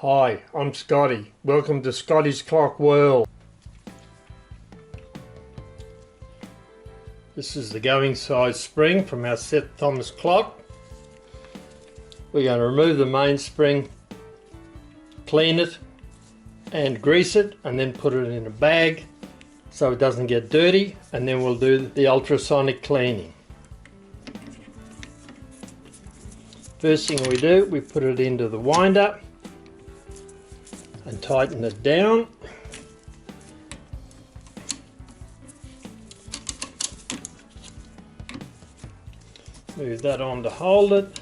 Hi, I'm Scotty. Welcome to Scotty's Clock World. This is the going size spring from our Seth Thomas clock. We're going to remove the mainspring, clean it and grease it, and then put it in a bag so it doesn't get dirty, and then we'll do the ultrasonic cleaning. First thing we do, we put it into the winder and tighten it down. Move that on to hold it,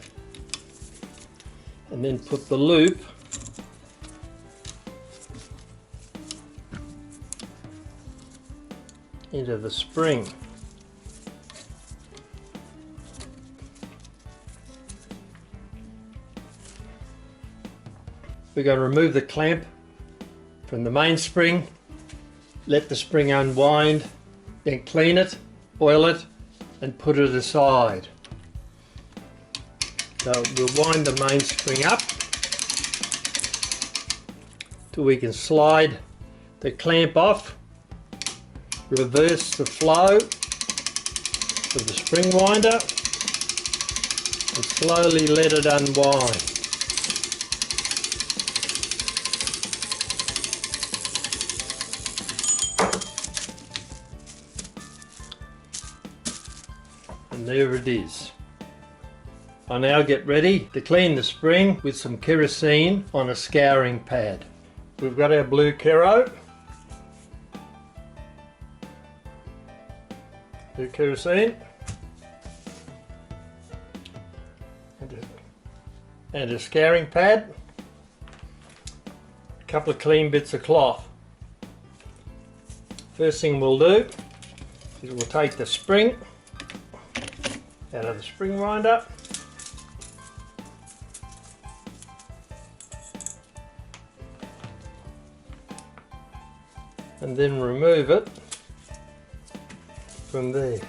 and then put the loop into the spring. We're going to remove the clamp from the mainspring, let the spring unwind, then clean it, oil it, and put it aside. So we'll wind the mainspring up till we can slide the clamp off, reverse the flow of the spring winder, and slowly let it unwind. And there it is. I now get ready to clean the spring with some kerosene on a scouring pad. We've got our blue Kero. Blue kerosene. And a scouring pad. A couple of clean bits of cloth. First thing we'll do is we'll take the spring out of the spring winder, and then remove it from there.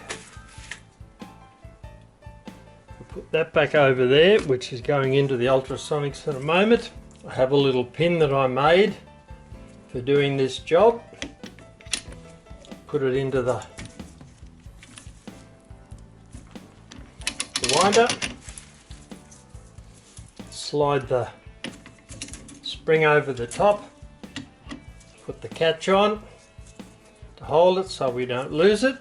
We'll put that back over there, which is going into the ultrasonics in a moment. I have a little pin that I made for doing this job. Put it into the winder, slide the spring over the top, put the catch on to hold it so we don't lose it.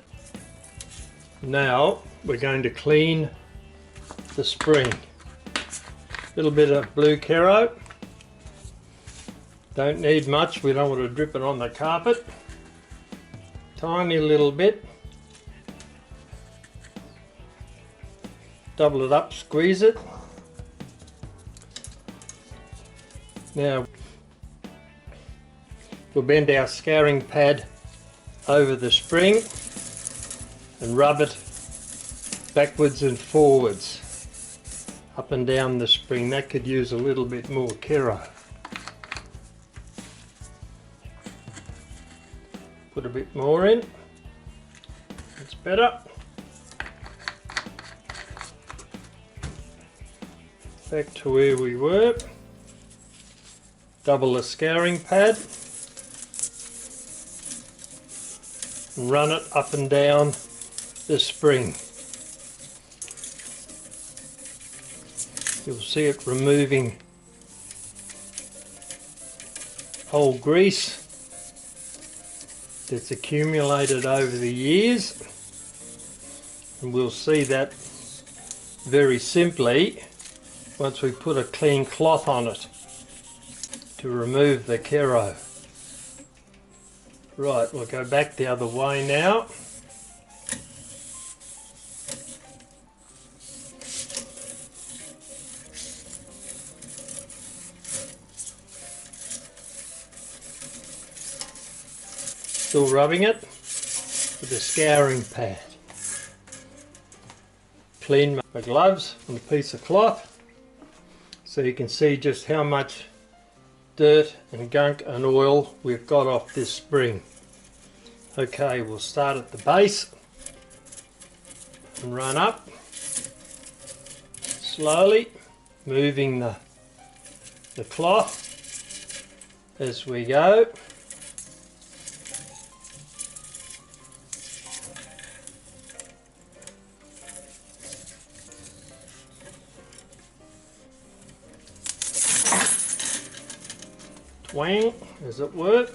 Now we're going to clean the spring. A little bit of blue Kero, don't need much, we don't want to drip it on the carpet. Tiny little bit. Double it up, squeeze it. Now we'll bend our scouring pad over the spring and rub it backwards and forwards, up and down the spring. That could use a little bit more Kero. Put a bit more in, that's better. Back to where we were. Double the scouring pad and run it up and down the spring. You'll see it removing old grease that's accumulated over the years, and we'll see that very simply once we put a clean cloth on it to remove the Kero. Right, we'll go back the other way now. Still rubbing it with the scouring pad. Clean my gloves on a piece of cloth so you can see just how much dirt and gunk and oil we've got off this spring. Okay, we'll start at the base and run up slowly, moving the cloth as we go. Twang, does it work?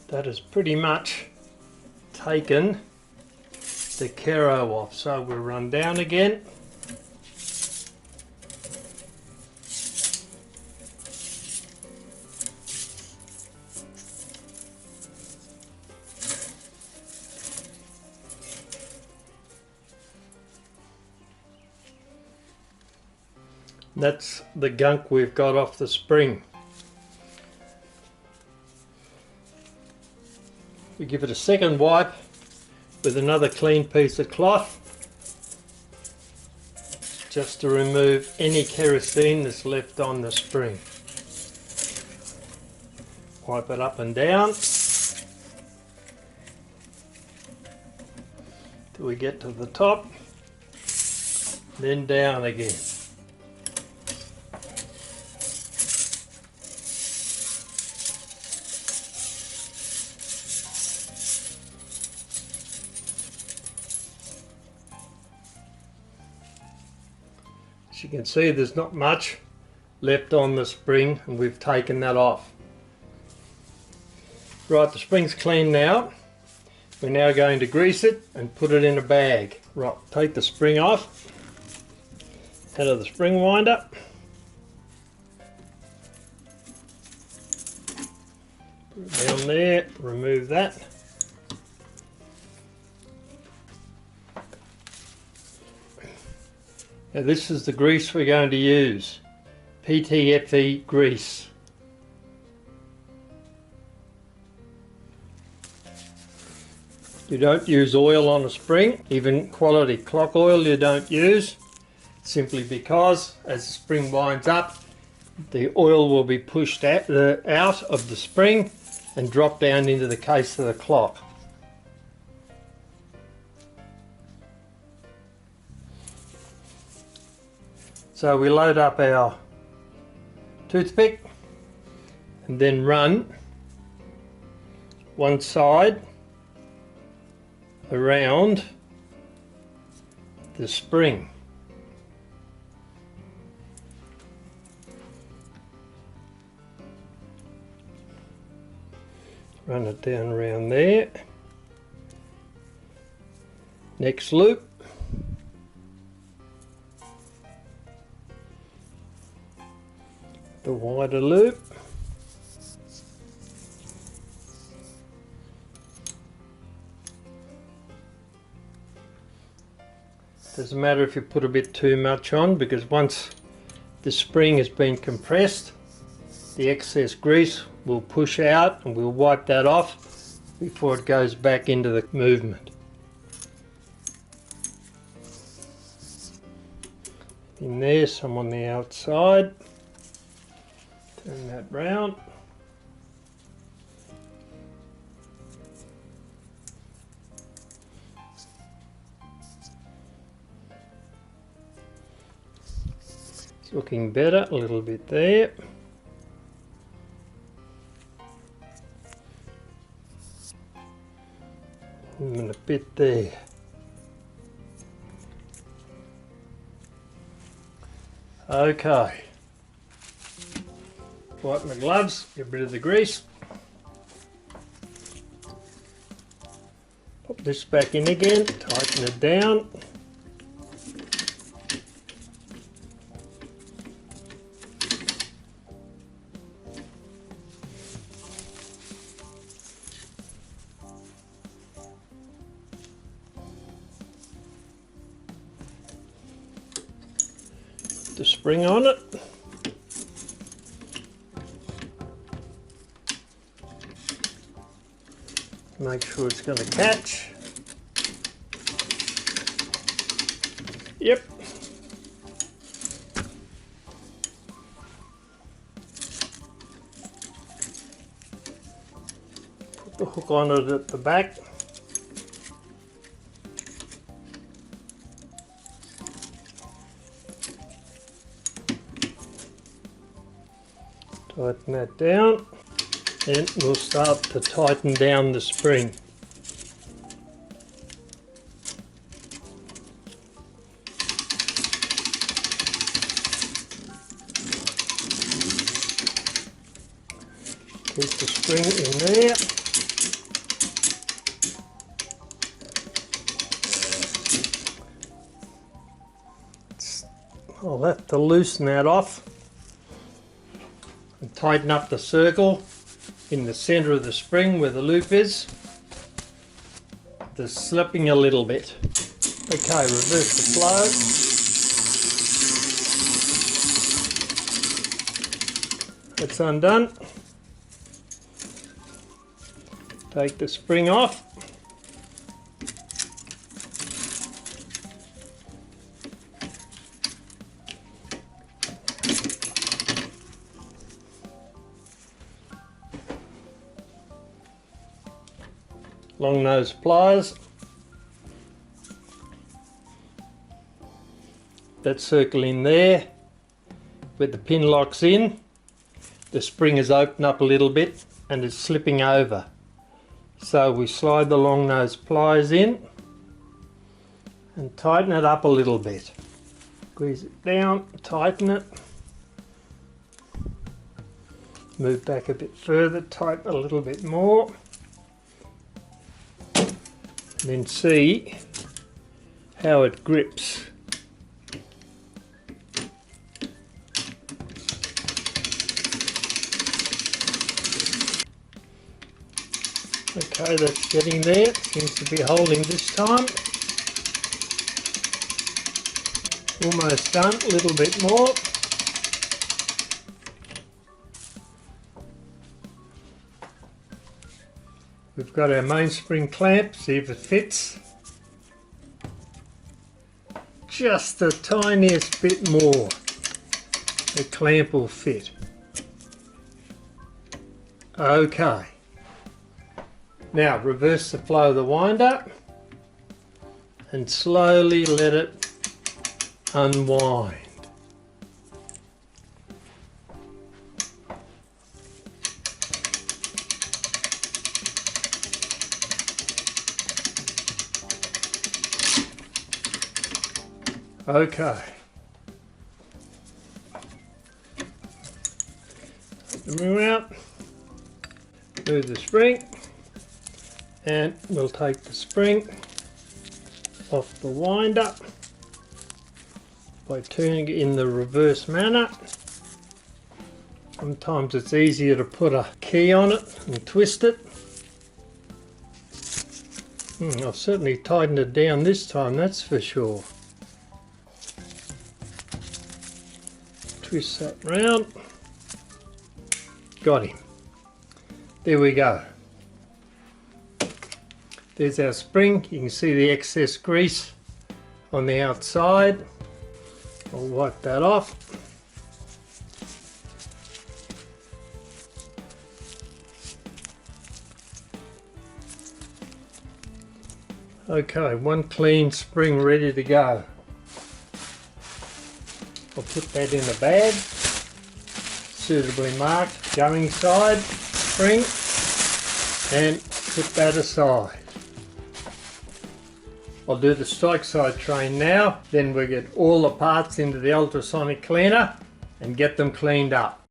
That has pretty much taken the Kero off, so we'll run down again. That's the gunk we've got off the spring. We give it a second wipe with another clean piece of cloth just to remove any kerosene that's left on the spring. Wipe it up and down till we get to the top, then down again. As you can see, there's not much left on the spring and we've taken that off. Right, the spring's clean now. We're now going to grease it and put it in a bag. Right, take the spring off, out of the spring winder. Put it down there, remove that. Now this is the grease we're going to use, PTFE grease. You don't use oil on a spring, even quality clock oil you don't use, simply because as the spring winds up, the oil will be pushed out of the spring and drop down into the case of the clock. So we load up our toothpick and then run one side around the spring. Run it down around there. Next loop. The wider loop. Doesn't matter if you put a bit too much on, because once the spring has been compressed, the excess grease will push out and we'll wipe that off before it goes back into the movement. In there, some on the outside. Turn that round. It's looking better, a little bit there. And a bit there. Okay. Wipe my gloves, get rid of the grease. Pop this back in again, tighten it down. Put the spring on it. Make sure it's going to catch. Yep. Put the hook on it at the back. Tighten that down, and we'll start to tighten down the spring. Keep the spring in there. I'll have to loosen that off and tighten up the circle in the center of the spring where the loop is. They're slipping a little bit. Okay, reverse the flow. It's undone. Take the spring off. Long nose pliers. That circle in there where the pin locks in, the spring is opened up a little bit and it's slipping over. So we slide the long nose pliers in and tighten it up a little bit. Squeeze it down, tighten it. Move back a bit further, tighten a little bit more. And then see how it grips. Okay, that's getting there. Seems to be holding this time. Almost done, a little bit more. We've got our mainspring clamp, see if it fits. Just the tiniest bit more. The clamp will fit. Okay. Now reverse the flow of the winder and slowly let it unwind. Okay. Move out. Move the spring. And we'll take the spring off the winder by turning it in the reverse manner. Sometimes it's easier to put a key on it and twist it. I've certainly tightened it down this time, that's for sure. Twist that round. Got him. There we go. There's our spring. You can see the excess grease on the outside. I'll wipe that off. Okay, one clean spring ready to go. I'll put that in a bag, suitably marked, going side, spring, and put that aside. I'll do the strike side train now, then we'll get all the parts into the ultrasonic cleaner and get them cleaned up.